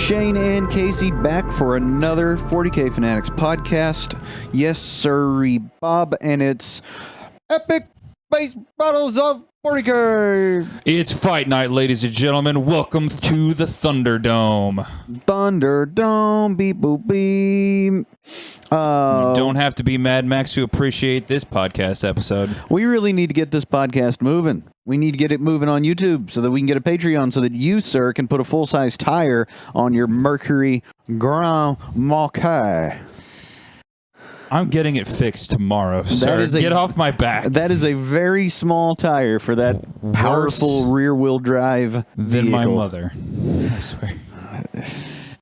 Shane and Casey back for another 40K Fanatics podcast. Yes, sirree, Bob, and it's Epic Base Battles of 40K. It's fight night, ladies and gentlemen. Welcome to the Thunderdome. Thunderdome, beep boop beep. You don't have to be Mad Max to appreciate this podcast episode. We really need to get this podcast moving. We need to get it moving on YouTube so that we can get a Patreon so that you, sir, can put a full-size tire on your Mercury Grand Marquis. I'm getting it fixed tomorrow, sir. Get off my back. That is a very small tire for that powerful rear-wheel drive than my vehicle. mother. I swear.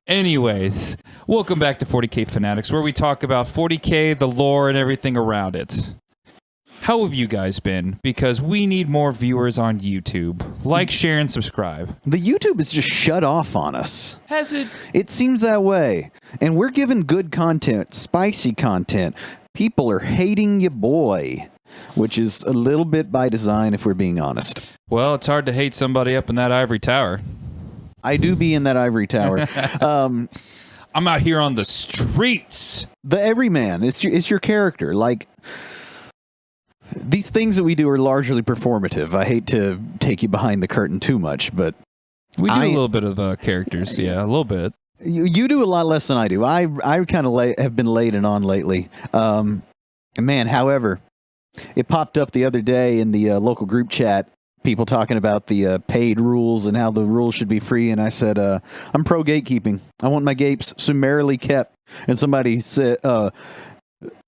Anyways, welcome back to 40K Fanatics, where we talk about 40K, the lore, and everything around it. How have you guys been? Because we need more viewers on YouTube. Like, share, and subscribe. The YouTube is just shut off on us. Has it? It seems that way. And we're giving good content, spicy content. People are hating your boy, which is a little bit by design, if we're being honest. Well, it's hard to hate somebody up in that ivory tower. I do be in that ivory tower. I'm out here on the streets. The everyman. It's your character. Like, these things that we do are largely performative. I hate to take you behind the curtain too much, but we do a little bit of characters. Yeah, a little bit. You do a lot less than I do. I kind of have been laid it on lately. Man, however, it popped up the other day in the local group chat. People talking about the paid rules and how the rules should be free, and I said, I'm pro gatekeeping. I want my gapes summarily kept. And somebody said,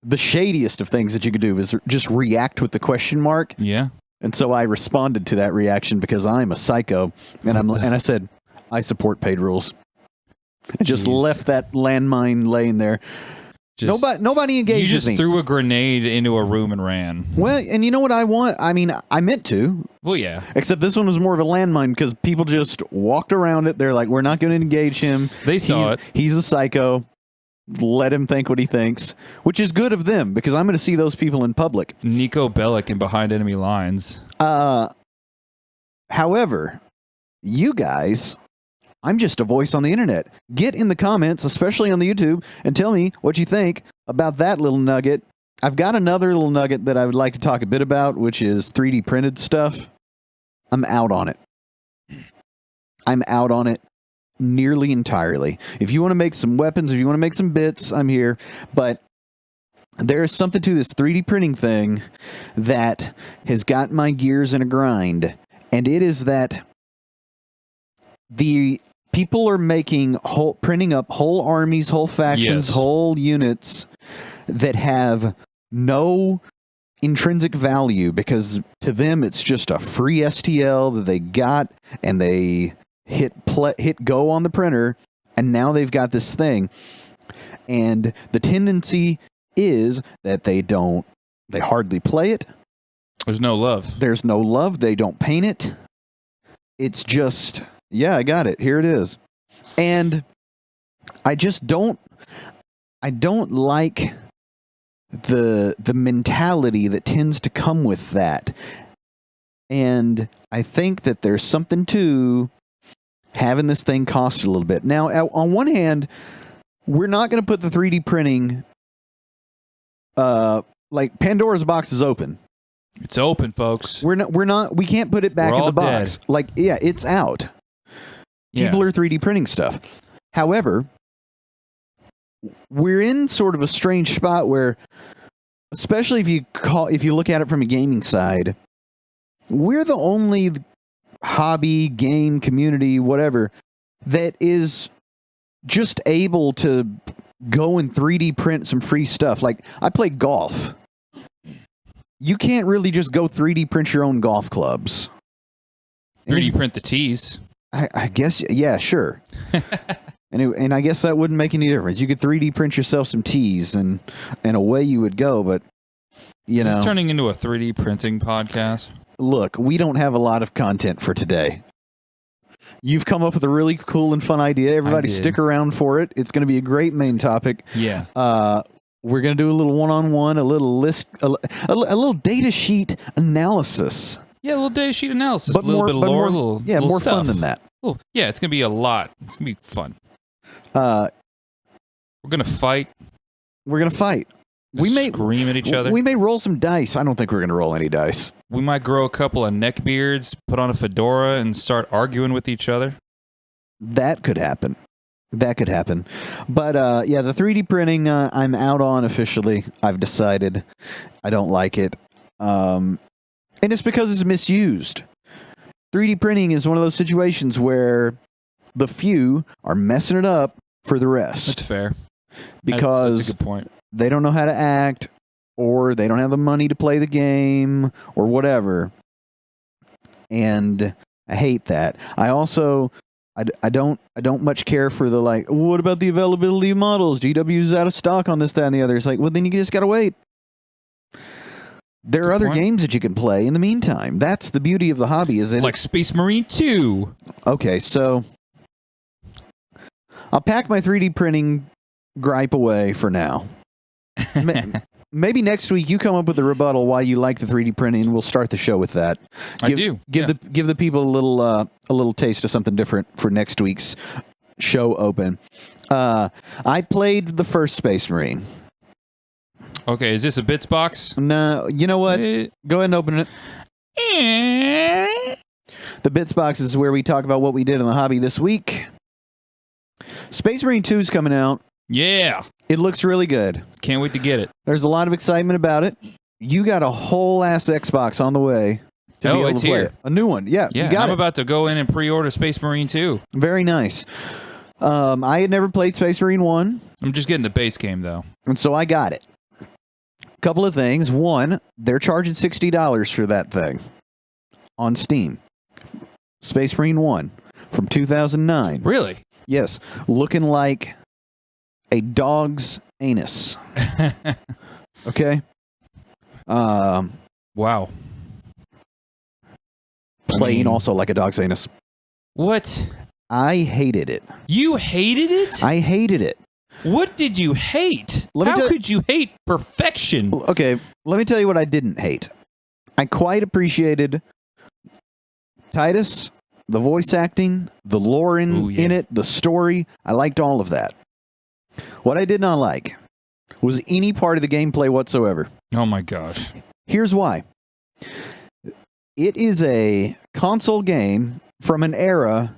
the shadiest of things that you could do is just react with the question mark. Yeah. And so I responded to that reaction because I'm a psycho, and I said, I support paid rules. I just left that landmine laying there. Nobody engaged You just with me. threw a grenade into a room and ran. Well, and you know what I want? I mean, I meant to. Well, yeah. Except this one was more of a landmine because people just walked around it. They're like, we're not going to engage him. They saw it. He's a psycho. Let him think what he thinks, which is good of them because I'm going to see those people in public. Nico Bellic and behind enemy lines. However, you guys, I'm just a voice on the internet. Get in the comments, especially on the YouTube, and tell me what you think about that little nugget. I've got another little nugget that I would like to talk a bit about, which is 3D printed stuff. I'm out on it. I'm out on it nearly entirely. If you want to make some weapons, if you want to make some bits, I'm here. But there's something to this 3D printing thing that has got my gears in a grind. And it is that the people are printing up whole armies, whole factions, whole units that have no intrinsic value because to them it's just a free STL that they got and they hit go on the printer and now they've got this thing. And the tendency is that they hardly play it. There's no love. There's no love. They don't paint it. It's just... Yeah, I got it. Here it is. And I just don't like the mentality that tends to come with that. And I think that there's something to having this thing cost a little bit. Now, on one hand, we're not going to put the 3D printing like Pandora's box is open. It's open, folks. We can't put it back in the box. Dead. Like, yeah, it's out. People are 3D printing stuff. However, we're in sort of a strange spot where, especially if you look at it from a gaming side, we're the only hobby, game, community, whatever, that is just able to go and 3D print some free stuff. Like, I play golf. You can't really just go 3D print your own golf clubs. 3D print the tees. I guess, yeah, sure. and I guess that wouldn't make any difference. You could 3D print yourself some tees, and away you would go. But Is this turning into a 3D printing podcast? Look, we don't have a lot of content for today. You've come up with a really cool and fun idea. Everybody stick around for it. It's going to be a great main topic. Yeah. We're going to do a little one-on-one, a little list, a little data sheet analysis. Yeah, a little data sheet analysis, but a little bit of lore, more little fun stuff. than that. Oh, yeah, it's going to be a lot. It's going to be fun. Uh, We're gonna fight. we're gonna fight. We may scream at each other. We may roll some dice. I don't think we're gonna roll any dice. We might grow a couple of neck beards, put on a fedora, and start arguing with each other. That could happen. That could happen. But yeah, the 3D printing I'm out on officially. I've decided I don't like it. And it's because it's misused. 3D printing is one of those situations where the few are messing it up for the rest. That's fair. Because that's a good point. they don't know how to act, or they don't have the money to play the game, or whatever. And I hate that. I also I don't much care for the like. What about the availability of models? GW's out of stock on this, that, and the other. It's like, well, then you just gotta wait. There are other games that you can play in the meantime. That's the beauty of the hobby, is it? Like Space Marine 2. Okay, so I'll pack my 3D printing gripe away for now. Maybe next week you come up with a rebuttal why you like the 3D printing, and we'll start the show with that. Give the people a little taste of something different for next week's show open. I played the first Space Marine. Okay, is this a bits box? No, you know what? Go ahead and open it. The bits box is where we talk about what we did in the hobby this week. Space Marine 2 is coming out. Yeah. It looks really good. Can't wait to get it. There's a lot of excitement about it. You got a whole ass Xbox on the way to be able to play it. A new one. Yeah, you got I'm it. about to go in and pre-order Space Marine 2. Very nice. I had never played Space Marine 1. I'm just getting the base game, though. And so I got it. Couple of things. One, they're charging $60 for that thing on Steam. Space Marine 1 from 2009. Really? Yes. Looking like a dog's anus. Okay? Wow. Playing also like a dog's anus. What? I hated it. You hated it? I hated it. What did you hate? How could you hate perfection? Okay, let me tell you what I didn't hate. I quite appreciated Titus, the voice acting, the lore in it, the story. I liked all of that. What I did not like was any part of the gameplay whatsoever. Oh my gosh. Here's why. It is a console game from an era.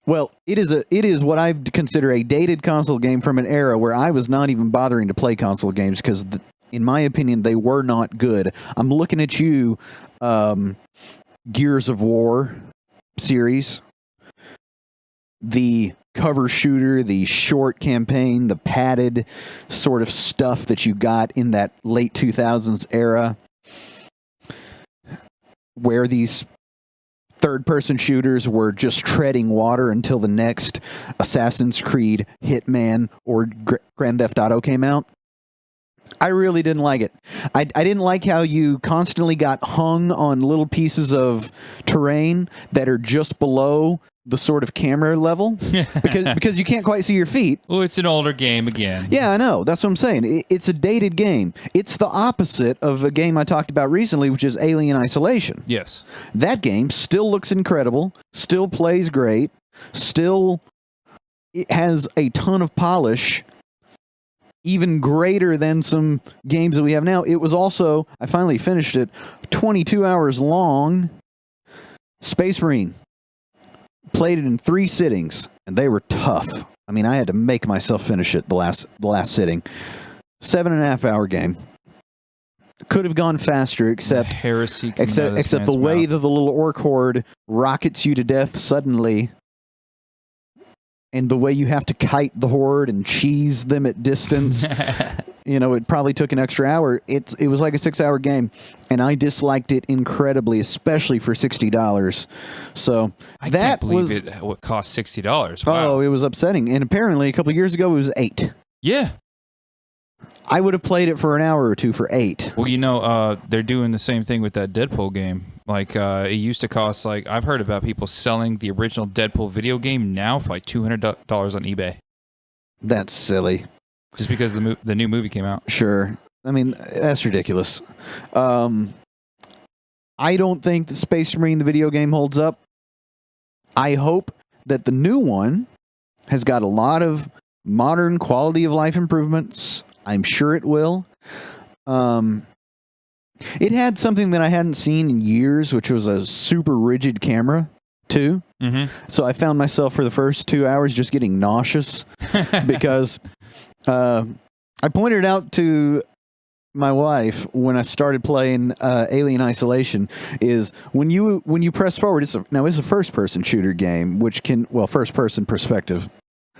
Well, it is what I consider a dated console game from an era where I was not even bothering to play console games because, in my opinion, they were not good. I'm looking at you, Gears of War series, the cover shooter, the short campaign, the padded sort of stuff that you got in that late 2000s era, where these third-person shooters were just treading water until the next Assassin's Creed, Hitman, or Grand Theft Auto came out. I really didn't like it. I didn't like how you constantly got hung on little pieces of terrain that are just below the sort of camera level because you can't quite see your feet. Well, it's an older game again. Yeah, I know. That's what I'm saying. It's a dated game. It's the opposite of a game I talked about recently, which is Alien Isolation. Yes. That game still looks incredible, still plays great, still it has a ton of polish, even greater than some games that we have now. It was also, I finally finished it, 22 hours long. Space Marine. Played it in 3 sittings, and they were tough. I mean, I had to make myself finish it the last sitting. 7.5 hour game. Could have gone faster, except the way that the little orc horde rockets you to death suddenly, and the way you have to kite the horde and cheese them at distance. You know, it probably took an extra hour. It was like a 6-hour game, and I disliked it incredibly, especially for $60. So I can't believe it would cost $60. Wow. Oh, it was upsetting. And apparently, a couple of years ago, it was $8. Yeah. I would have played it for an hour or two for $8. Well, you know, they're doing the same thing with that Deadpool game. Like, it used to cost, like, I've heard about people selling the original Deadpool video game now for like $200 on eBay. That's silly. Just because the new movie came out. Sure. I mean, that's ridiculous. I don't think the Space Marine, the video game, holds up. I hope that the new one has got a lot of modern quality of life improvements. I'm sure it will. It had something that I hadn't seen in years, which was a super rigid camera, too. Mm-hmm. So I found myself for the first 2 hours just getting nauseous because I pointed out to my wife when I started playing Alien Isolation is when you press forward, it's a first-person shooter game, which first-person perspective.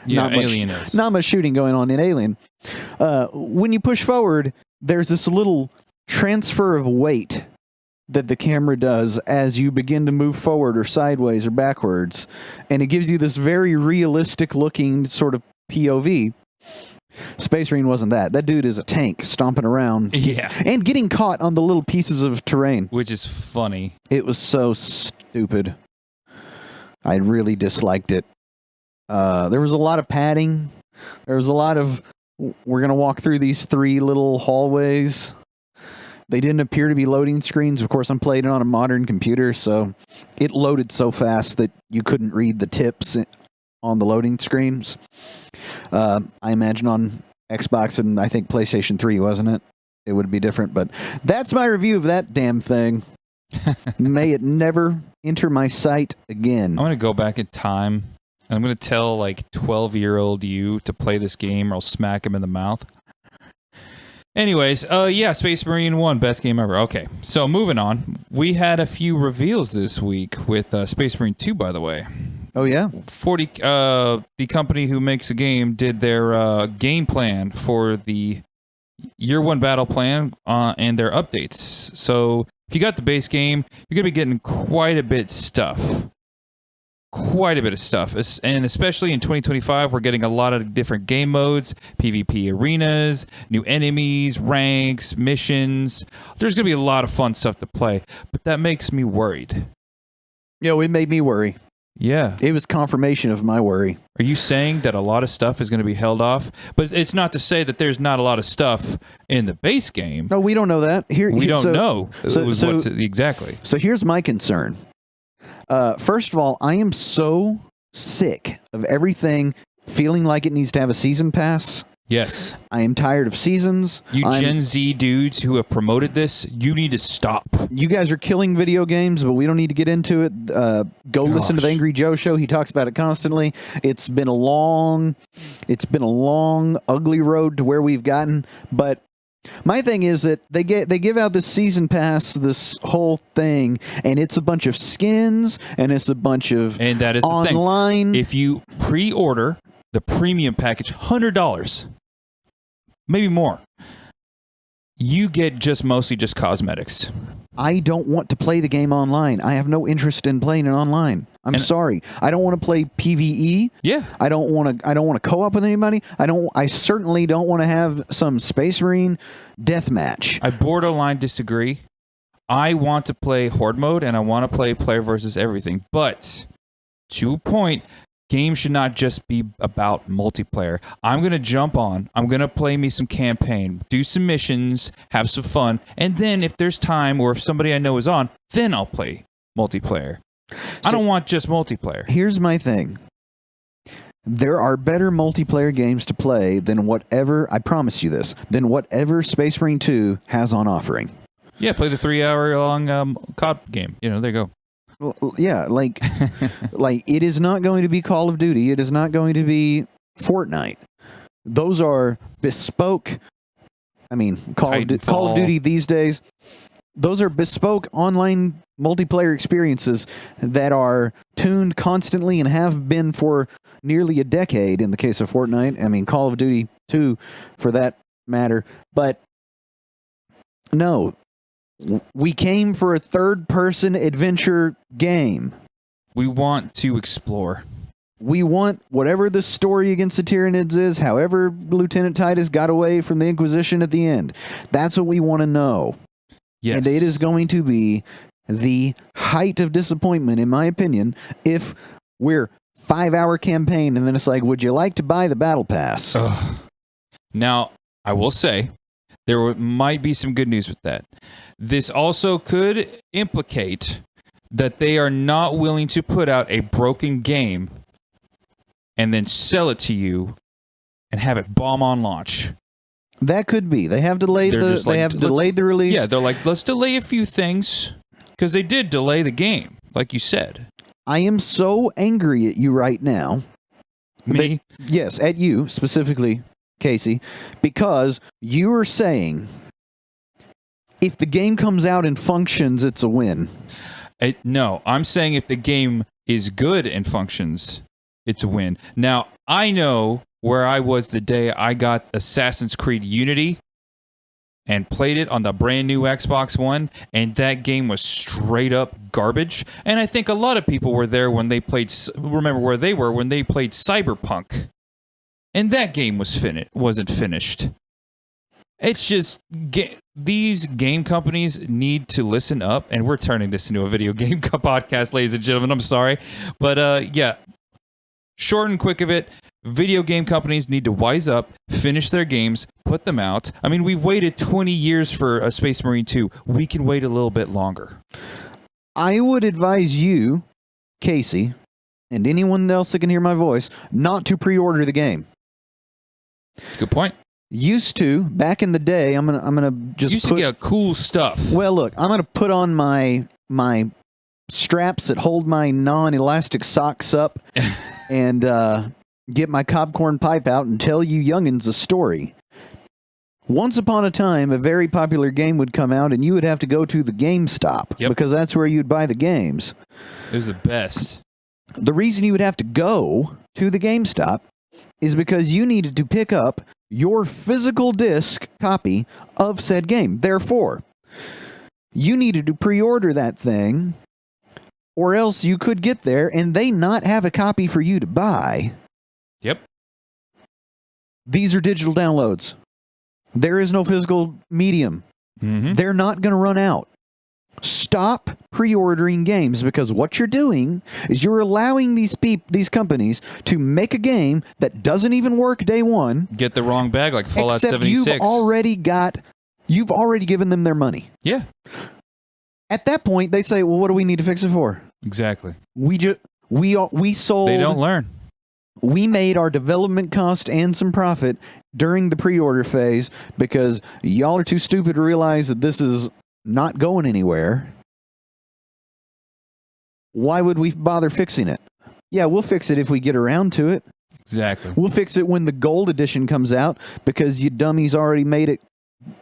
Yeah, not Alien much, is. not much shooting going on in Alien. When you push forward, there's this little transfer of weight that the camera does as you begin to move forward or sideways or backwards, and it gives you this very realistic looking sort of POV. Space Marine wasn't that. That dude is a tank stomping around. Yeah. And getting caught on the little pieces of terrain. Which is funny. It was so stupid. I really disliked it. There was a lot of padding. There was a lot of, we're going to walk through these 3 little hallways. They didn't appear to be loading screens. Of course, I'm playing it on a modern computer, so it loaded so fast that you couldn't read the tips on the loading screens. I imagine on Xbox and I think PlayStation 3, wasn't it? It would be different, but that's my review of that damn thing. May it never enter my sight again. I'm going to go back in time, and I'm going to tell, 12-year-old you to play this game, or I'll smack him in the mouth. Anyways, Space Marine 1, best game ever. Okay, so moving on. We had a few reveals this week with Space Marine 2, by the way. Oh, yeah? The company who makes the game did their game plan for the Year 1 battle plan and their updates. So if you got the base game, you're going to be getting quite a bit of stuff. And especially in 2025, we're getting a lot of different game modes, PvP arenas, new enemies, ranks, missions. There's going to be a lot of fun stuff to play, but that makes me worried. It made me worry. Yeah. It was confirmation of my worry. Are you saying that a lot of stuff is going to be held off? But it's not to say that there's not a lot of stuff in the base game. No, we don't know that. We don't know. Exactly. So here's my concern. First of all, I am so sick of everything feeling like it needs to have a season pass. Yes. I am tired of seasons. Gen Z dudes who have promoted this, you need to stop. You guys are killing video games, but we don't need to get into it. Go listen to the Angry Joe show. He talks about it constantly. It's been a long, ugly road to where we've gotten. But my thing is that they give out this season pass, this whole thing, and it's a bunch of skins, and it's a bunch of and that is online. The thing. If you pre-order the premium package, $100, maybe more, you get mostly just cosmetics. I don't want to play the game online. I have no interest in playing it online. I'm sorry. I don't want to play PvE. Yeah. I don't want to co-op with anybody. I certainly don't want to have some Space Marine deathmatch. I borderline disagree. I want to play Horde mode and I want to play player versus everything. But to a point, games should not just be about multiplayer. I'm going to jump on. I'm going to play me some campaign, do some missions, have some fun. And then if there's time or if somebody I know is on, then I'll play multiplayer. I don't want just multiplayer. Here's my thing. There are better multiplayer games to play than whatever, I promise you this, than whatever Space Marine 2 has on offering. Yeah, play the 3-hour-long COD game. There you go. Yeah, like it is not going to be Call of Duty. It is not going to be Fortnite. Those are bespoke. I mean, Call of Duty these days, those are bespoke online multiplayer experiences that are tuned constantly and have been for nearly a decade in the case of Fortnite. I mean, Call of Duty 2 for that matter. But no. We came for a third-person adventure game. We want to explore. We want whatever the story against the Tyranids is, however Lieutenant Titus got away from the Inquisition at the end. That's what we want to know. Yes. And it is going to be the height of disappointment, in my opinion, if we're 5-hour campaign and then it's like, would you like to buy the Battle Pass? Ugh. Now, I will say, there might be some good news with that. This also could implicate that they are not willing to put out a broken game and then sell it to you and have it bomb on launch. That could be. They have delayed delayed the release. Yeah, they're like, let's delay a few things because they did delay the game, like you said. I am so angry at you right now. Me? Yes, at you specifically, Casey, because you are saying if the game comes out and functions, it's a win. No, I'm saying if the game is good and functions, it's a win. Now, I know where I was the day I got Assassin's Creed Unity and played it on the brand new Xbox One, and that game was straight up garbage. And I think a lot of people were there when they played, remember where they were when they played Cyberpunk. And that game wasn't finished. It's just, these game companies need to listen up, and we're turning this into a video game podcast, ladies and gentlemen. I'm sorry. But yeah, short and quick of it, video game companies need to wise up, finish their games, put them out. I mean, we've waited 20 years for a Space Marine 2. We can wait a little bit longer. I would advise you, Casey, and anyone else that can hear my voice, not to pre-order the game. Good point. Used to, back in the day, I'm gonna just used to get cool stuff. Well, look, I'm gonna put on my straps that hold my non-elastic socks up and get my popcorn pipe out and tell you youngins a story. Once upon a time, a very popular game would come out and you would have to go to the GameStop because that's where you'd buy the games. It was the best. The reason you would have to go to the GameStop is because you needed to pick up your physical disc copy of said game. Therefore, you needed to pre-order that thing, or else you could get there and they not have a copy for you to buy. Yep. These are digital downloads. There is no physical medium. Mm-hmm. They're not going to run out. Stop pre-ordering games, because what you're doing is you're allowing these companies to make a game that doesn't even work day one. Get the wrong bag like Fallout 76. You've already given them their money. Yeah. At that point, they say, "Well, what do we need to fix it for?" Exactly. We sold. They don't learn. We made our development cost and some profit during the pre-order phase because y'all are too stupid to realize that this is not going anywhere. Why would we bother fixing it? Yeah, we'll fix it if we get around to it. Exactly. We'll fix it when the gold edition comes out because you dummies already made it,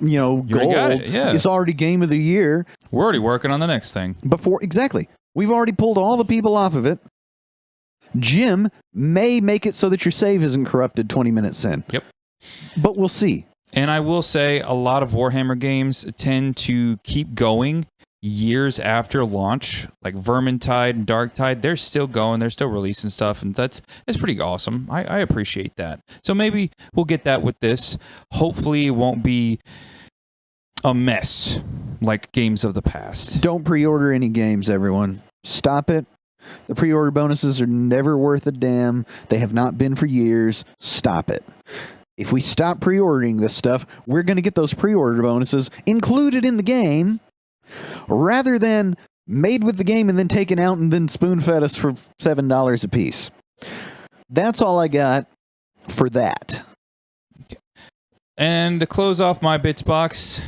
gold. Got it, yeah. It's already game of the year. We're already working on the next thing. Exactly. We've already pulled all the people off of it. Jim may make it so that your save isn't corrupted 20 minutes in. Yep. But we'll see. And I will say a lot of Warhammer games tend to keep going years after launch, like Vermintide and Darktide. They're still going. They're still releasing stuff, and that's pretty awesome. I appreciate that. So maybe we'll get that with this. Hopefully it won't be a mess like games of the past. Don't pre-order any games, everyone. Stop it. The pre-order bonuses are never worth a damn. They have not been for years. Stop it. If we stop pre-ordering this stuff, we're going to get those pre-order bonuses included in the game rather than made with the game and then taken out and then spoon-fed us for $7 a piece. That's all I got for that. And to close off my bits box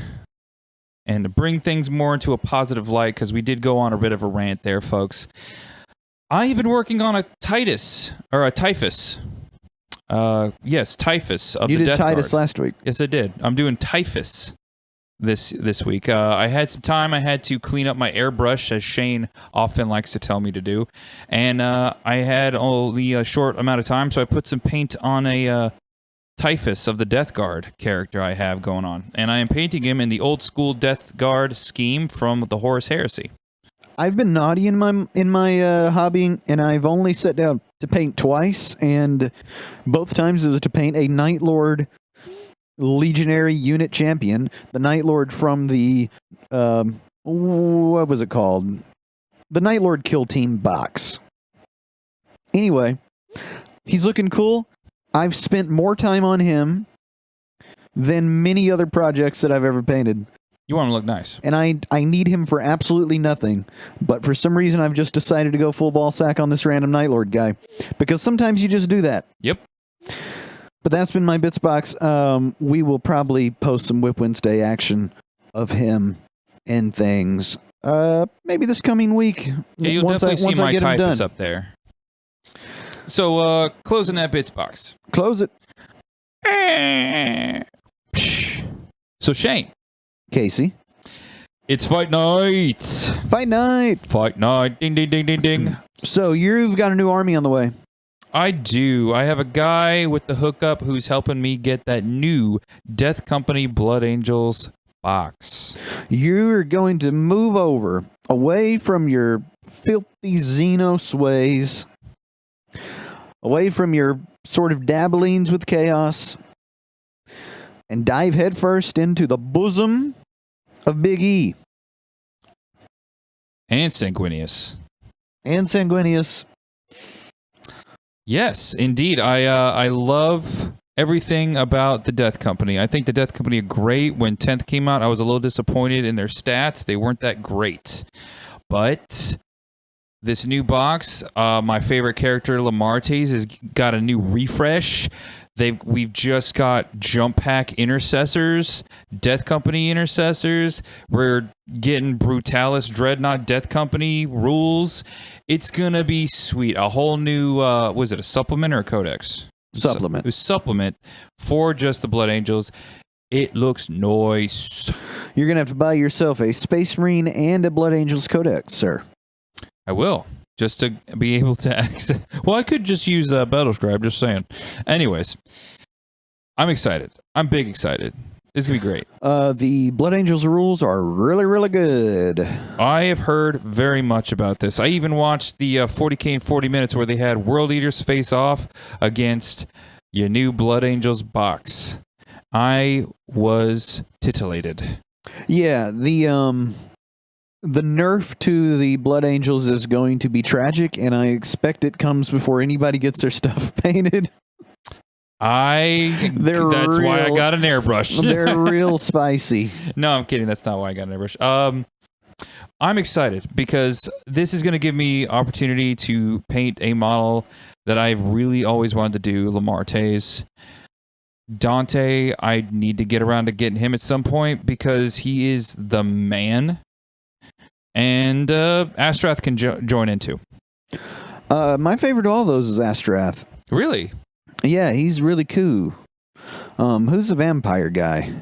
and to bring things more into a positive light, because we did go on a bit of a rant there, folks. I have been working on a Typhus. Yes, Typhus of the Death Guard. You did Titus last week. Yes, I did. I'm doing Typhus this week. I had some time. I had to clean up my airbrush, as Shane often likes to tell me to do. And I had only a short amount of time, so I put some paint on a Typhus of the Death Guard character I have going on. And I am painting him in the old school Death Guard scheme from the Horus Heresy. I've been naughty in my hobby, and I've only sat down to paint twice, and both times it was to paint a Night Lord Legionary unit champion, the Night Lord from the what was it called? The Night Lord Kill Team box. Anyway, he's looking cool. I've spent more time on him than many other projects that I've ever painted. You want him to look nice. And I need him for absolutely nothing. But for some reason, I've just decided to go full ball sack on this random Night Lord guy. Because sometimes you just do that. Yep. But that's been my Bits Box. We will probably post some Whip Wednesday action of him and things. Maybe this coming week. Yeah, you'll definitely see my typhus up there. So, closing that Bits Box. Close it. So, Shane. Casey. It's fight night. Fight night. Fight night. Ding, ding, ding, ding, ding. So, you've got a new army on the way. I do. I have a guy with the hookup who's helping me get that new Death Company Blood Angels box. You're going to move over away from your filthy Xenos ways, away from your sort of dabblings with chaos, and dive headfirst into the bosom of Big E. And Sanguinius. And Sanguinius. Yes, indeed. I love everything about the Death Company. I think the Death Company are great. When 10th came out, I was a little disappointed in their stats. They weren't that great. But this new box, my favorite character, Lamartes, has got a new refresh. We've just got Jump Pack Intercessors, Death Company Intercessors. We're getting Brutalis Dreadnought Death Company rules. It's going to be sweet. A whole new, was it a supplement or a codex? Supplement. It was supplement for just the Blood Angels. It looks nice. You're going to have to buy yourself a Space Marine and a Blood Angels Codex, sir. I will. Just to be able to access. Well, I could just use Battlescribe, just saying. Anyways, I'm excited. I'm big excited. This is going to be great. The Blood Angels rules are really, really good. I have heard very much about this. I even watched the 40K in 40 minutes where they had World Eaters face off against your new Blood Angels box. I was titillated. Yeah, the nerf to the Blood Angels is going to be tragic, and I expect it comes before anybody gets their stuff painted. That's why I got an airbrush. They're real spicy. No, I'm kidding. That's not why I got an airbrush. I'm excited because this is going to give me opportunity to paint a model that I've really always wanted to do, Lamartes. Dante, I need to get around to getting him at some point because he is the man. And Astrath can join in too. My favorite of all those is Astrath. Really? Yeah, he's really cool. Who's the vampire guy?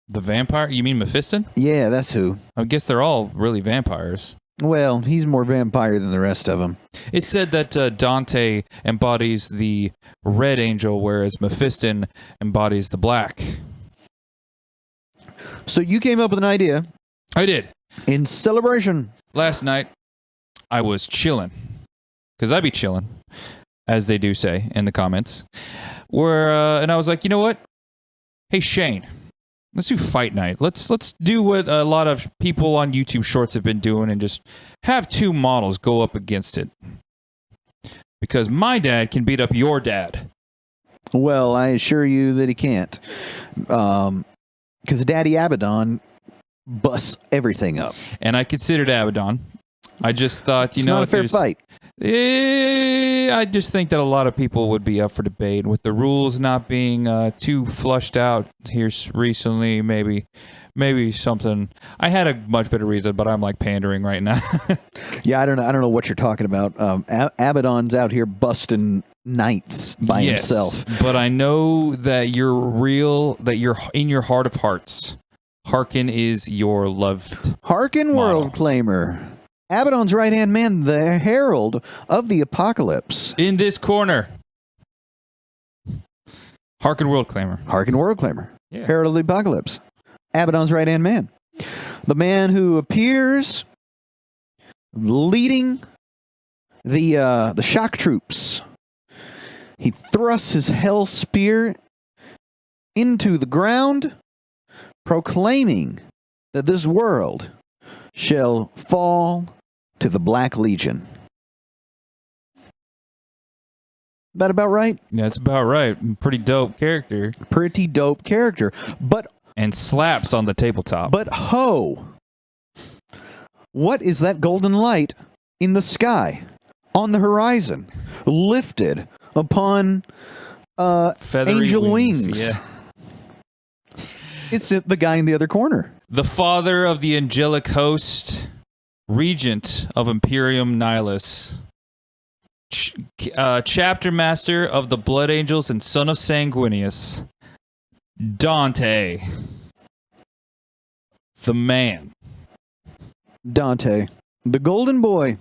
The vampire? You mean Mephiston? Yeah, that's who. I guess they're all really vampires. Well, he's more vampire than the rest of them. It said that Dante embodies the red angel, whereas Mephiston embodies the black. So you came up with an idea. I did. In celebration. Last night, I was chilling. Because I be chilling, as they do say in the comments. And I was like, you know what? Hey, Shane, let's do fight night. Let's do what a lot of people on YouTube Shorts have been doing and just have two models go up against it. Because my dad can beat up your dad. Well, I assure you that he can't. Because Daddy Abaddon busts everything up. And I considered Abaddon. I just thought, it's not a fair fight. I just think that a lot of people would be up for debate. With the rules not being too flushed out here recently, maybe something. I had a much better reason, but I'm like pandering right now. Yeah, I don't know what you're talking about. Abaddon's out here busting knights by himself. But I know that you're real, that you're in your heart of hearts. Haarken is your loved Haarken, Worldclaimer. Abaddon's right-hand man, the Herald of the Apocalypse. In this corner. Haarken Worldclaimer. Haarken Worldclaimer. Yeah. Herald of the Apocalypse. Abaddon's right-hand man. The man who appears leading the shock troops. He thrusts his hell spear into the ground, proclaiming that this world shall fall to the Black Legion. That about right? Yeah, that's about right. Pretty dope character. Pretty dope character. But and slaps on the tabletop. But ho! What is that golden light in the sky, on the horizon, lifted upon Feathery angel wings? Yeah. It's the guy in the other corner. The father of the angelic host, regent of Imperium Nihilus, chapter master of the Blood Angels and son of Sanguinius, Dante. The man. Dante, the golden boy,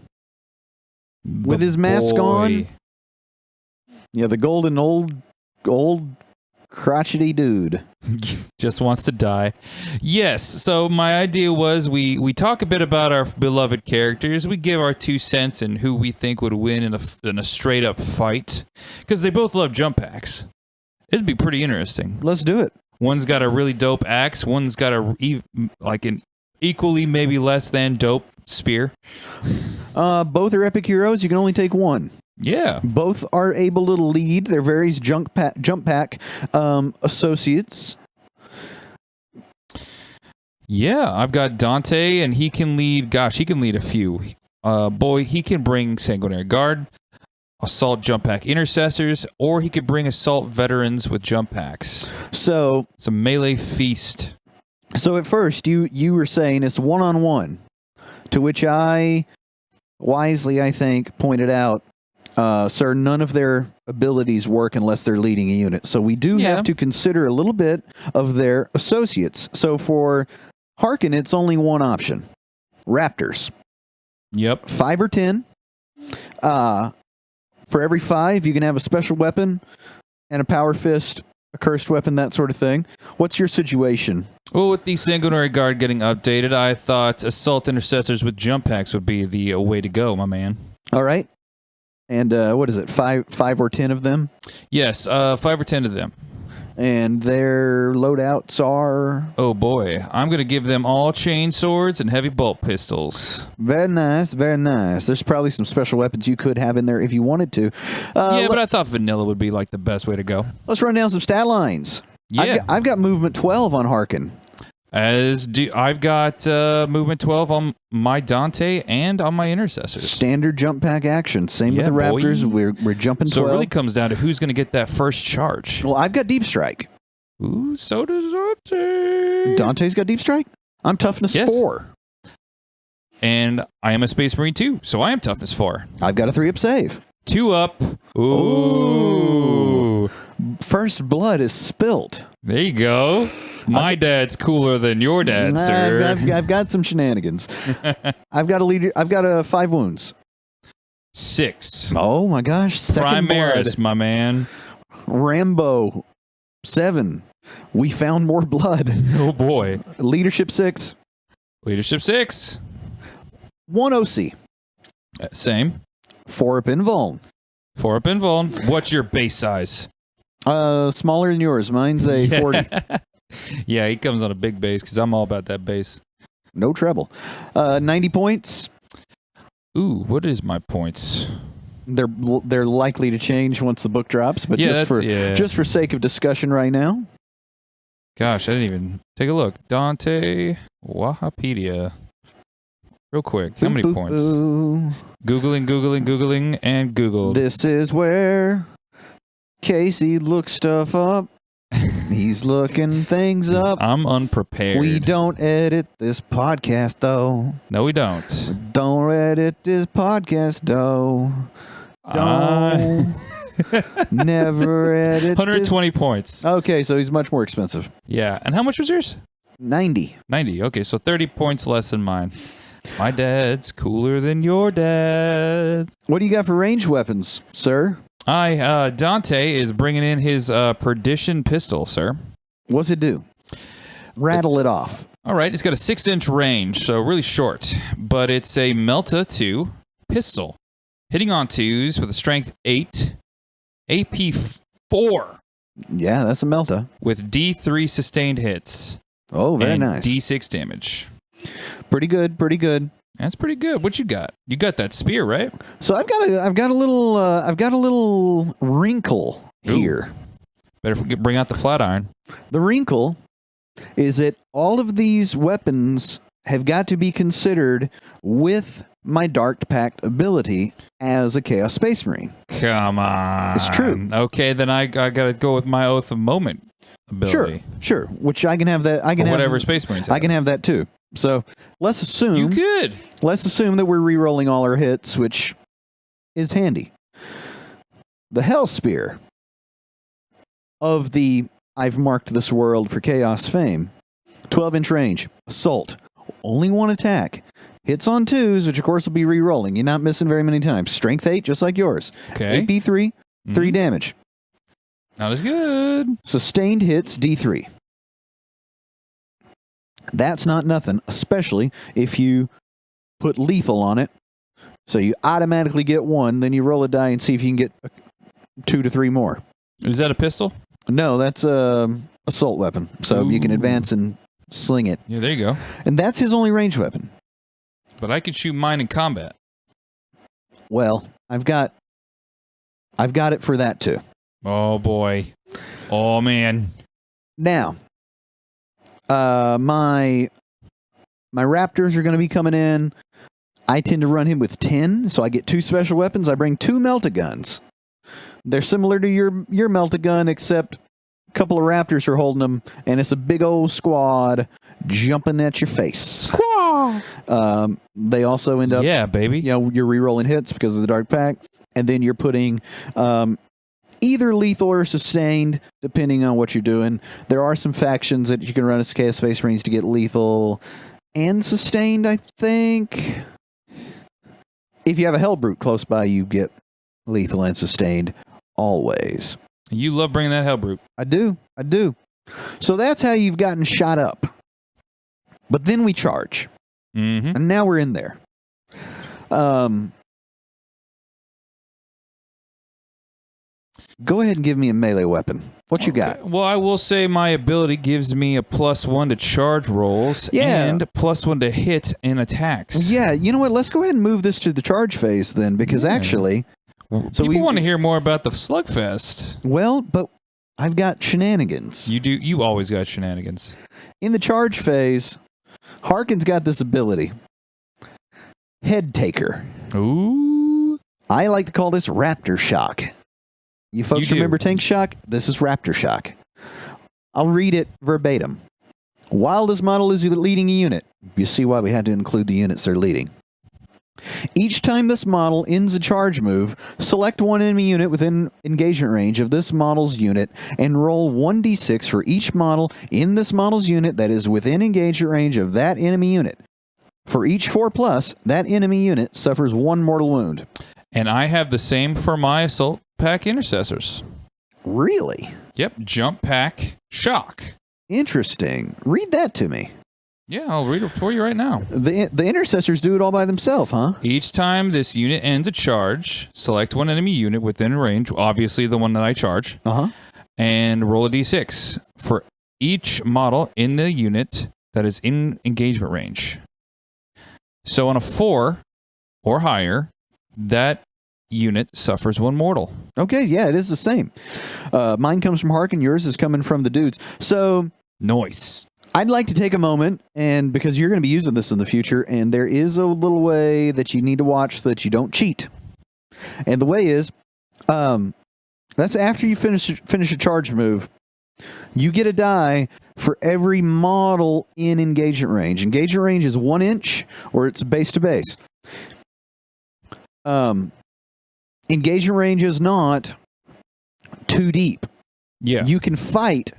with his mask on. Yeah, the golden old crotchety dude. Just wants to die. Yes, so my idea was we talk a bit about our beloved characters. We give our 2 cents in who we think would win in a straight-up fight. Because they both love jump packs. It'd be pretty interesting. Let's do it. One's got a really dope axe. One's got an equally, maybe less than dope spear. Both are epic heroes. You can only take one. Yeah. Both are able to lead their various jump pack associates. Yeah, I've got Dante, and he can lead. Gosh, he can lead a few. He can bring Sanguinary Guard, Assault Jump Pack Intercessors, or he could bring Assault Veterans with jump packs. So it's a melee feast. So at first, you were saying it's one-on-one, to which I wisely, I think, pointed out, sir, none of their abilities work unless they're leading a unit. So we do have to consider a little bit of their associates. So for Haarken, it's only one option. Raptors. Yep. 5 or 10. For every 5, you can have a special weapon and a power fist, a cursed weapon, that sort of thing. What's your situation? Well, with the Sanguinary Guard getting updated, I thought Assault Intercessors with jump packs would be the way to go, my man. All right. And what is it, 5 or 10 of them? Yes, 5 or 10 of them. And their loadouts are... Oh boy, I'm going to give them all chain swords and heavy bolt pistols. Very nice, very nice. There's probably some special weapons you could have in there if you wanted to. But I thought vanilla would be like the best way to go. Let's run down some stat lines. Yeah. I've got movement 12 on Haarken. I've got movement 12 on my Dante and on my Intercessors. Standard jump pack action. Same with the Raptors. We're jumping 12. So it really comes down to who's going to get that first charge. Well, I've got Deep Strike. Ooh, so does Dante. Dante's got Deep Strike? I'm toughness 4. And I am a Space Marine 2, so I am toughness 4. I've got a 3-up save. 2 up. Ooh. First blood is spilt. There you go. My dad's cooler than your dad, sir. I've got some shenanigans. I've got a leader. I've got 5 wounds. 6. Oh my gosh! Second Primaris, blood. my man. Rambo, 7. We found more blood. Oh boy. Leadership 6. Leadership 6. 1 OC. Same. 4 up invuln. 4 up invuln. What's your base size? Smaller than yours. Mine's a 40. Yeah, he comes on a big base because I'm all about that base. No trouble. 90 points. Ooh, what is my points? They're likely to change once the book drops, but just for sake of discussion right now. Gosh, I didn't even take a look. Dante Wahapedia. Real quick, how many points? Googling, and Googled. This is where Casey looks stuff up. He's looking things up. I'm unprepared. We don't edit this podcast, though. No, we don't. Don't edit this podcast, though. Don't. Never edit 120 points. Okay, so he's much more expensive. Yeah. And how much was yours? 90. 90. Okay, so 30 points less than mine. My dad's cooler than your dad. What do you got for ranged weapons, sir? Dante is bringing in his Perdition pistol, sir. What's it do? Rattle it off. All right, it's got a 6-inch range, so really short, but it's a Melta 2 pistol. Hitting on 2s with a strength 8, AP 4. Yeah, that's a Melta. With D3 sustained hits. Oh, very and nice. D6 damage. Pretty good, pretty good. That's pretty good. What you got? You got that spear, right? So I've got a little wrinkle here. Better bring out the flat iron. The wrinkle is that all of these weapons have got to be considered with my Dark Pact ability as a Chaos Space Marine. Come on. It's true. Okay, then I got to go with my Oath of Moment ability. Sure. Which I can have that. I can or have whatever Space Marines have. I can have that too. So let's assume You could. Let's assume that we're re-rolling all our hits, which is handy. The Hell Spear of the I've marked this world for Chaos fame. 12-inch range, assault, only one attack. Hits on 2s, which of course will be re-rolling. You're not missing very many times. Strength 8, just like yours. Okay. 8b3, 3 damage. Not as good. Sustained hits, D3. That's not nothing, especially if you put lethal on it. So you automatically get 1, then you roll a die and see if you can get 2 to 3 more. Is that a pistol? No, that's a assault weapon. So you can advance and sling it. Yeah, there you go. And that's his only range weapon. But I can shoot mine in combat. Well, I've got it for that too. Oh boy. Oh man. Now, my Raptors are going to be coming in. I tend to run him with 10, so I get 2 special weapons. I bring 2 Melt-A-Guns. They're similar to your Melt-A-Gun, except a couple of Raptors are holding them, and it's a big old squad jumping at your face. Squaw! They also end up, yeah, baby. You're re-rolling hits because of the Dark Pact, and then you're putting either lethal or sustained, depending on what you're doing. There are some factions that you can run as Chaos Space Marines to get lethal and sustained, I think. If you have a Hellbrute close by, you get lethal and sustained always. You love bringing that Hellbrute. I do. So that's how you've gotten shot up. But then we charge. Mm-hmm. And now we're in there. Go ahead and give me a melee weapon. What you got? Well, I will say my ability gives me a +1 to charge rolls and +1 to hit and attacks. Yeah, you know what? Let's go ahead and move this to the charge phase then, because actually... People want to hear more about the Slugfest. Well, but I've got shenanigans. You do. You always got shenanigans. In the charge phase, Haarken's got this ability. Head Taker. Ooh. I like to call this Raptor Shock. You folks remember Tank Shock? This is Raptor Shock. I'll read it verbatim. While this model is leading a unit, you see why we had to include the units they're leading. Each time this model ends a charge move, select one enemy unit within engagement range of this model's unit and roll 1d6 for each model in this model's unit that is within engagement range of that enemy unit. For each 4+, that enemy unit suffers 1 mortal wound. And I have the same for my Assault Pack Intercessors. Really? Yep, Jump Pack Shock. Interesting. Read that to me. Yeah, I'll read it for you right now. The intercessors do it all by themselves, huh? Each time this unit ends a charge, select one enemy unit within range, obviously the one that I charge, and roll a d6 for each model in the unit that is in engagement range. So on a 4 or higher, that unit suffers 1 mortal. Okay, yeah, it is the same. Mine comes from Haarken, yours is coming from the dudes. So... Nice. I'd like to take a moment, and because you're going to be using this in the future, and there is a little way that you need to watch so that you don't cheat. And the way is, that's after you finish a charge move, you get a die for every model in engagement range. Engagement range is 1 inch, or it's base to base. Engagement range is not too deep. Yeah. You can fight.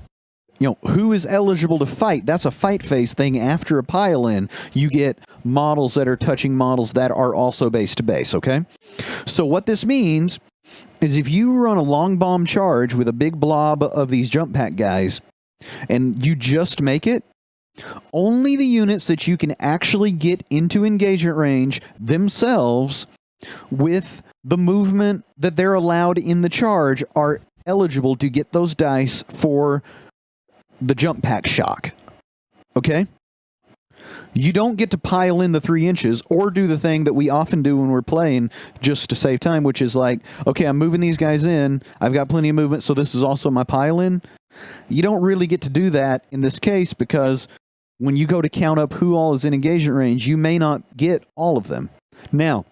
Who is eligible to fight? That's a fight phase thing. After a pile-in, you get models that are touching models that are also base to base, okay? So what this means is if you run a long bomb charge with a big blob of these jump pack guys, and you just make it, only the units that you can actually get into engagement range themselves with the movement that they're allowed in the charge are eligible to get those dice for the jump pack shock. Okay? You don't get to pile in the 3 inches or do the thing that we often do when we're playing just to save time, which is like, okay, I'm moving these guys in. I've got plenty of movement, so this is also my pile in. You don't really get to do that in this case because when you go to count up who all is in engagement range, you may not get all of them. Now,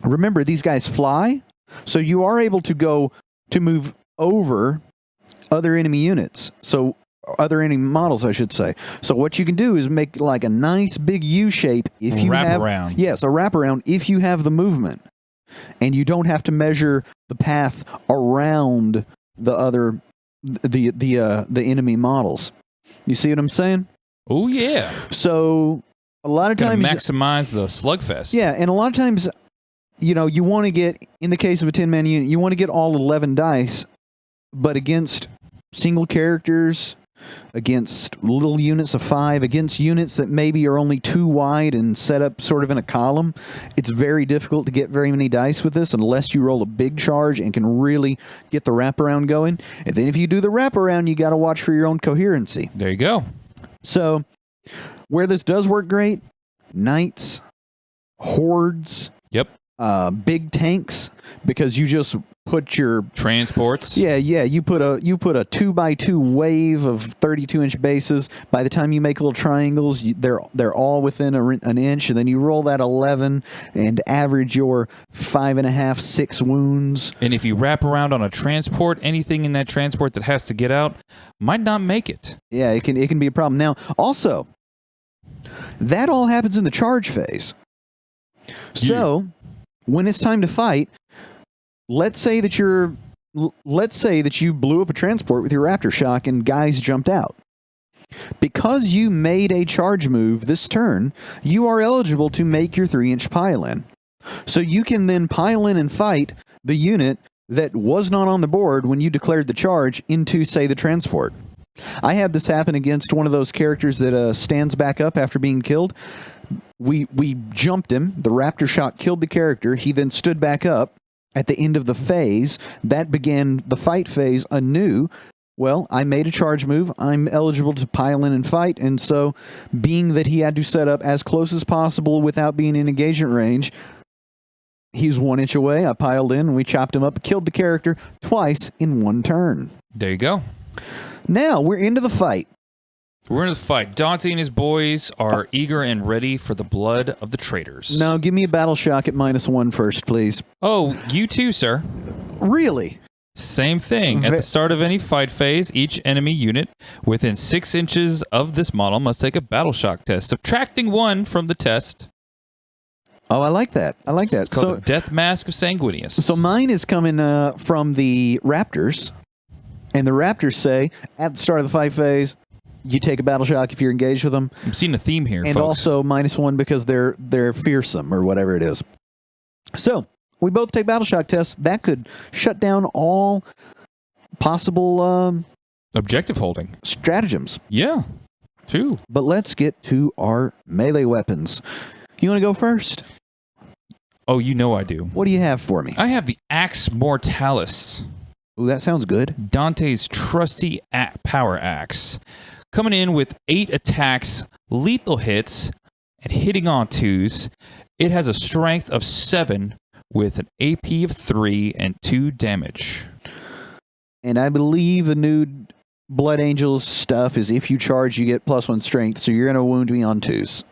remember, these guys fly, so you are able to move over other enemy units. So other enemy models, I should say. So what you can do is make like a nice big U shape if you have wraparound. Yes, a wraparound if you have the movement, and you don't have to measure the path around the enemy models. You see what I'm saying? Oh yeah. So a lot of times maximize the slugfest. Yeah, and a lot of times, you want to get, in the case of a 10-man unit, you want to get all 11 dice, but against single characters, against little units of 5, against units that maybe are only 2 wide and set up sort of in a column, it's very difficult to get very many dice with this unless you roll a big charge and can really get the wraparound going. And then if you do the wraparound, you got to watch for your own coherency. There you go. So, where this does work great, knights, hordes, yep, big tanks, because you just put your transports. Yeah, you put a 2x2 wave of 32-inch bases. By the time you make little triangles, they're all within an inch, and then you roll that 11 and average your 5.5, 6 wounds. And if you wrap around on a transport, anything in that transport that has to get out might not make it. Yeah, it can be a problem. Now, also, that all happens in the charge phase. So, when it's time to fight, let's say that you blew up a transport with your Raptor Shock and guys jumped out. Because you made a charge move this turn, you are eligible to make your 3-inch pile-in. So you can then pile in and fight the unit that was not on the board when you declared the charge into, say, the transport. I had this happen against one of those characters that stands back up after being killed. We jumped him. The Raptor Shock killed the character. He then stood back up at the end of the phase. That began the fight phase anew. Well, I made a charge move. I'm eligible to pile in and fight. And so, being that he had to set up as close as possible without being in engagement range, he's 1 inch away. I piled in, and we chopped him up, killed the character twice in 1 turn. There you go. Now, we're into the fight. We're into the fight. Dante and his boys are eager and ready for the blood of the traitors. Now, give me a battle shock at -1 first, please. Oh, you too, sir. Really? Same thing. At the start of any fight phase, each enemy unit within 6 inches of this model must take a battle shock test, subtracting 1 from the test. Oh, I like that. It's called the Death Mask of Sanguinius. So mine is coming from the Raptors, and the Raptors say, at the start of the fight phase, you take a battle shock if you're engaged with them. I'm seeing a theme here, and folks. also -1 because they're fearsome or whatever it is. So we both take battle shock tests. That could shut down all possible objective holding stratagems. Yeah, true. But let's get to our melee weapons. You want to go first? Oh, you know I do. What do you have for me? I have the Axe Mortalis. Ooh, that sounds good. Dante's trusty power axe. Coming in with 8 attacks, lethal hits, and hitting on 2s. It has a strength of 7 with an AP of 3 and 2 damage. And I believe the new Blood Angels stuff is if you charge, you get +1 strength, so you're going to wound me on 2s.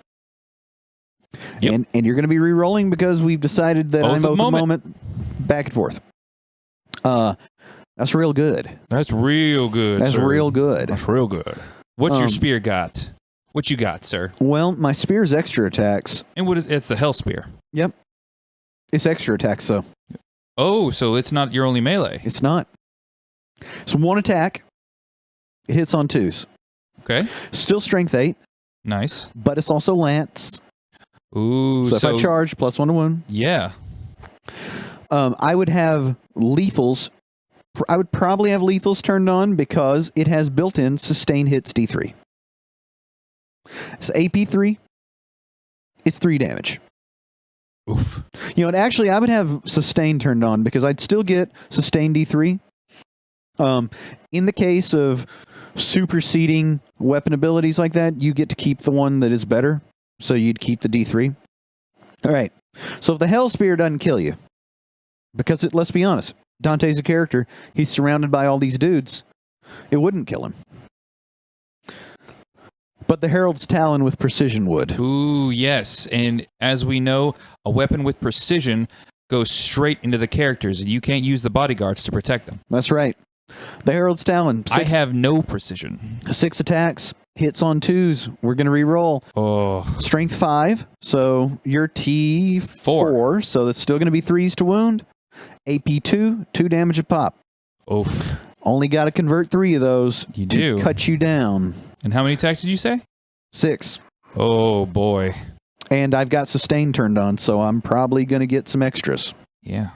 Yep. And you're going to be re-rolling because we've decided that I'm both the moment back and forth. That's real good. That's real good, That's sir. real good. That's real good. What's your spear got? What you got, sir? Well, my spear's extra attacks. And what is it's the Hell Spear. Yep. It's extra attacks, so. Oh, so it's not your only melee. It's not. It's 1 attack. It hits on 2s. Okay. Still strength 8. Nice. But it's also lance. Ooh. So if I charge, +1 to wound. Yeah. I would have lethals. I would probably have lethals turned on because it has built-in sustain hits D3. It's AP3. It's 3 damage. Oof. And actually, I would have sustain turned on because I'd still get sustain D3. In the case of superseding weapon abilities like that, you get to keep the one that is better. So you'd keep the D3. All right. So if the Hell Spear doesn't kill you, because let's be honest, Dante's a character. He's surrounded by all these dudes. It wouldn't kill him. But the Herald's Talon with precision would. Ooh, yes. And as we know, a weapon with precision goes straight into the characters, and you can't use the bodyguards to protect them. That's right. The Herald's Talon. I have no precision. 6 attacks, hits on 2s. We're going to re-roll. Oh. Strength 5, so you're T4, so that's still going to be 3s to wound. AP 2, 2 damage a pop. Oof. Only got to convert 3 of those You to do. cut you down. And how many attacks did you say? 6. Oh, boy. And I've got sustain turned on, so I'm probably going to get some extras. Yeah.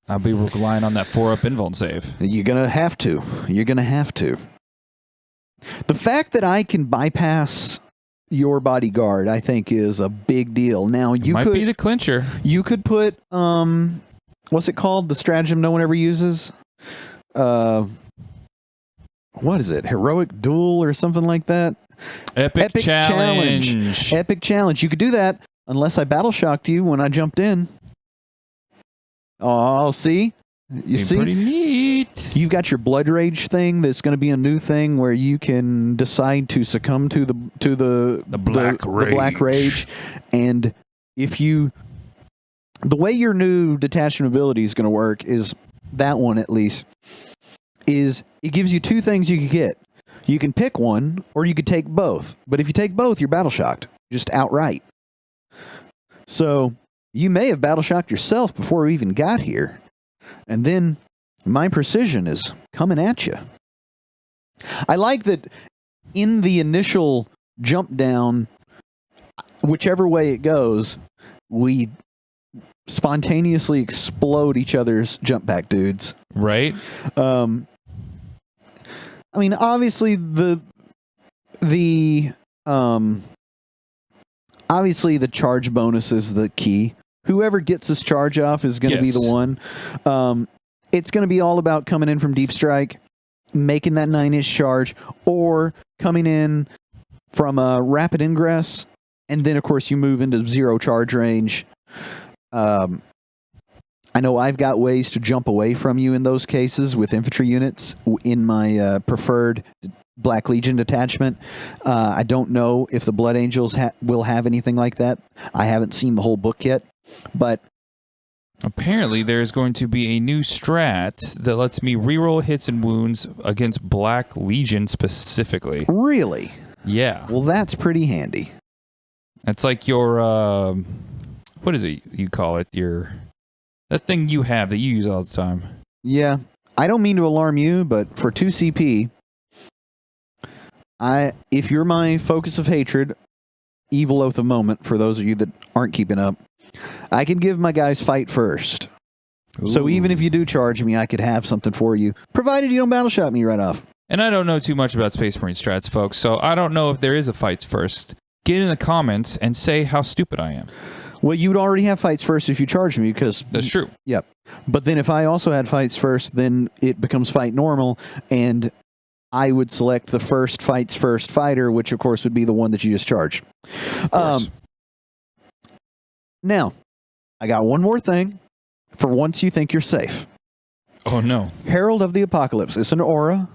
I'll be relying on that 4-up invuln save. You're going to have to. You're going to have to. The fact that I can bypass your bodyguard, I think, is a big deal. Now, you Might could be the clincher. You could put, what's it called? The stratagem no one ever uses? What is it? Heroic Duel or something like that? Epic challenge. Epic Challenge. You could do that unless I battle shocked you when I jumped in. Oh, see? You see? Pretty neat. You've got your Blood Rage thing that's going to be a new thing where you can decide to succumb to the Black Rage. And if you... The way your new detachment ability is going to work is, that one at least, is it gives you 2 things you can get. You can pick one, or you could take both. But if you take both, you're battle shocked. Just outright. So, you may have battle shocked yourself before we even got here. And then, my precision is coming at you. I like that in the initial jump down, whichever way it goes, we spontaneously explode each other's jump back dudes. Right? I mean, obviously obviously the charge bonus is the key. Whoever gets this charge off is going to be the one. It's going to be all about coming in from deep strike, making that 9-ish charge, or coming in from a rapid ingress, and then of course you move into 0 charge range. I know I've got ways to jump away from you in those cases with infantry units in my preferred Black Legion detachment. I don't know if the Blood Angels will have anything like that. I haven't seen the whole book yet, but apparently there's going to be a new strat that lets me reroll hits and wounds against Black Legion specifically. Really? Yeah. Well, that's pretty handy. It's like your what is it you call it? That thing you have that you use all the time. Yeah. I don't mean to alarm you, but for 2 CP, if you're my focus of hatred, evil oath of moment, for those of you that aren't keeping up, I can give my guys fight first. Ooh. So even if you do charge me, I could have something for you, provided you don't battle shot me right off. And I don't know too much about Space Marine strats, folks, so I don't know if there is a fights first. Get in the comments and say how stupid I am. Well, you would already have fights first if you charge me, because... That's true. Yep. But then if I also had fights first, then it becomes fight normal, and I would select the first fights first fighter, which of course would be the one that you just charged. Now, I got one more thing for once you think you're safe. Oh, no. Herald of the Apocalypse. It's an aura.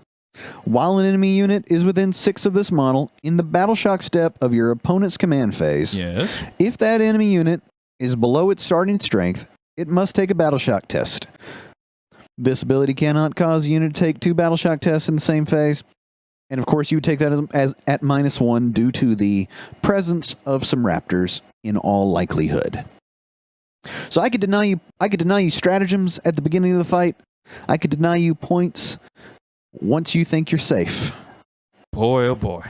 While an enemy unit is within 6 of this model, in the battle shock step of your opponent's command phase, yes, if that enemy unit is below its starting strength, it must take a battle shock test. This ability cannot cause a unit to take 2 battle shock tests in the same phase. And of course, you would take that as at -1 due to the presence of some raptors in all likelihood. So I could deny you stratagems at the beginning of the fight. I could deny you points once you think you're safe. Boy, oh boy.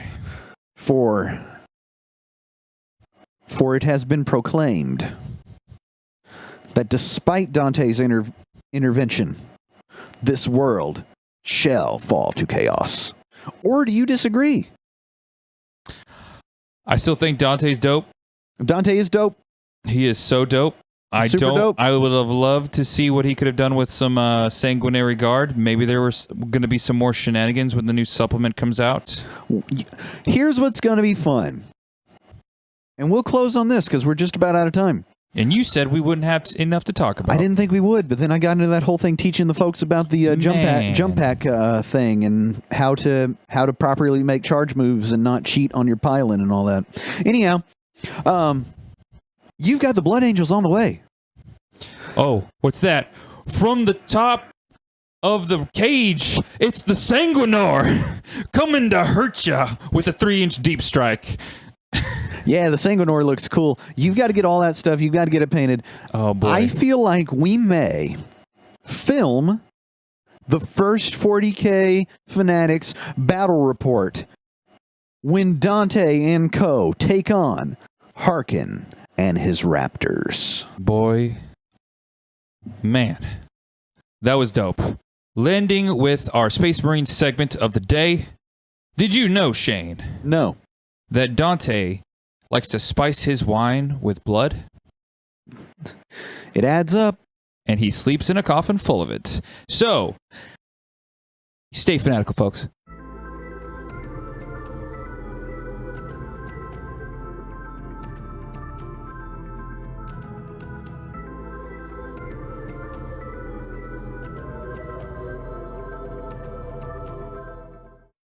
For it has been proclaimed that despite Dante's intervention, this world shall fall to chaos. Or do you disagree? I still think Dante's dope. Dante is dope. He is so dope. Dope. I would have loved to see what he could have done with some Sanguinary Guard. Maybe there was going to be some more shenanigans when the new supplement comes out. Here's what's going to be fun. And we'll close on this because we're just about out of time. And you said we wouldn't have enough to talk about. I didn't think we would, but then I got into that whole thing teaching the folks about the jump pack thing and how to properly make charge moves and not cheat on your piling and all that. Anyhow, you've got the Blood Angels on the way. Oh, what's that? From the top of the cage, it's the Sanguinor coming to hurt ya with a 3-inch deep strike. Yeah, the Sanguinor looks cool. You've got to get all that stuff. You've got to get it painted. Oh, boy. I feel like we may film the first 40K Fanatics battle report when Dante and co. take on Haarken and his Raptors. Boy, man, that was dope. Landing with our Space Marine segment of the day. Did you know, Shane, No. that Dante likes to spice his wine with blood? It adds up. And he sleeps in a coffin full of it. So, stay fanatical, folks.